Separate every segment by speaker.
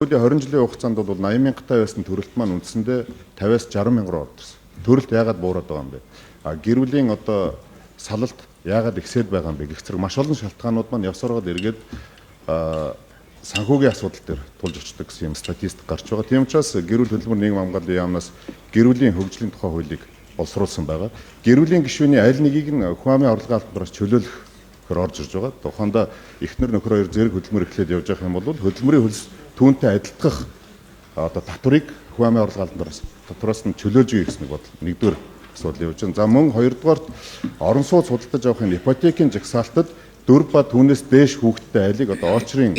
Speaker 1: 20 жилийн хугацаанд бол 80,000 байсан төрөлт маань үндсэндээ 50-аас 60,000 руу орсон. Төрөлт яагаад буураад байгаа юм бэ? Гэр бүлийн одоо салалт яагаад ихсээд байгаа юм бэ гэх зэрэг маш олон шалтгаанууд маань явсараад эргээд санхүүгийн асуудал дээр тулж очдог гэсэн юм статистик гарч байгаа. Тийм учраас гэр бүл хөдөлмөр нийгэм хамгааллын яамнаас гэр бүлийн хөгжлийн тухай хуулийг боловсруулсан байгаа. Гэр бүлийн гишүүний аль нэгийг нь хүн амын орлогын албараас чөлөөлөх орж ирж байгаа. Тухайдаа эхнэр нөхөр хоёр зэрэг хөдөлмөр эхлээд явж байгаа юм бол хөдөлмөрийн хөлс түүнтэй адилдах одоо татварыг хүн амын орлогын татвараас нь чөлөөлж өгье гэсэн нэг бодол. Нэгдүгээр асуудал явж байна. За мөн хоёрдугаарт орон сууц худалдаж авахын ипотекийн жагсаалтад 4 ба түүнээс дээш хүүхэдтэй айлыг одоо очрын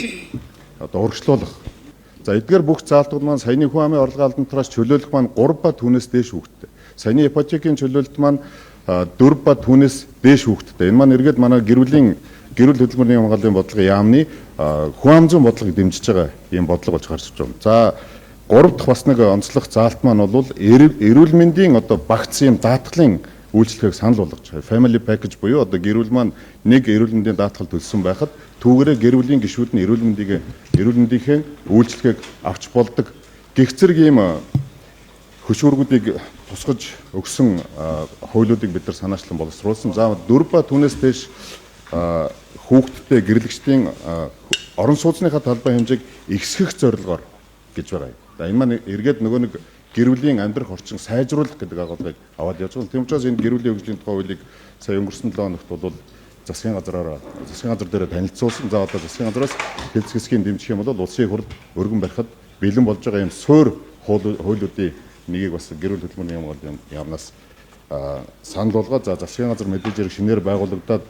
Speaker 1: одоо урагшлуулах. За эдгээр бүх заалтууд маань саяны хүн амын орлогын албантраас чөлөөлөх маань 3 ба түүнээс дээш хүүхэдтэй. Саяны ипотекийн чөлөөлөлт маань 4 ба түүнээс дээш хүүхэдтэй. Энэ маань эргээд манай гэр бүл хөдөлмөрийн хамгааллын бодлогын яамны хүн ам зүйн бодлогыг дэмжиж байгаа ийм бодлого болж гарч ирж байна. За 3 дахь бас нэг онцлог заалт маань бол эрүүл мэндийн одоо багц ийм даатгалын үйлчлэгийг санал болгож байгаа. Family package буюу одоо гэр бүл маань нэг эрүүл мэндийн даатгал төлсөн байхад түүгээрээ гэр бүлийн гишүүд нь эрүүл мэндийнхээ үйлчлэгийг авч болдог. Гэх зэрэг ийм хөшүүргүүдийг тусгаж өгсөн хуулиудыг бид нар санаачлан боловсруулсан. За 4 ба түүнээс дээш хүүхэдтэй гэрлэгчдийн орон сууцныхаа талбай хэмжээг ихсгэх зорилгоор гэж байгаа юм. За энэ маань эргээд нөгөө нэг гэр бүлийн амьдрах орчин сайжруулах гэдэг агуулгыг аваад явж байгаа. Тийм учраас энэ гэр бүлийн хөгжлийн тухай хуулийг сая өнгөрсөн 7 хоногт бол засгийн газар дээр танилцуулсан. За одоо засгийн газраас хэлц хэсгийн дэмжих юм бол улсын хурд өргөн барихад бэлэн болж байгаа юм суур хуулиудын нэгийг бас гэр бүл хөдөлмөрийн хамгааллын яамнаас санал болгоод за засгийн газар мэдээж хэрэг шинээр байгуулагдаад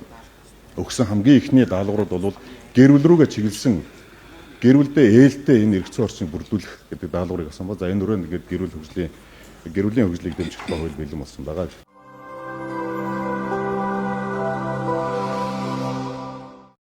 Speaker 1: өгсөн хамгийн ихний даалгаврууд бол гэр бүл рүүгээ чиглэсэн гэр бүлдээ ээлтэй энэ эрх зүйн орчныг бүрдүүлэх гэдэг даалгаврыг авсан ба за энэ өрөөнд ингээд гэр бүлийн хөгжлийг дэмжих хууль бэлэн болсон байгаа.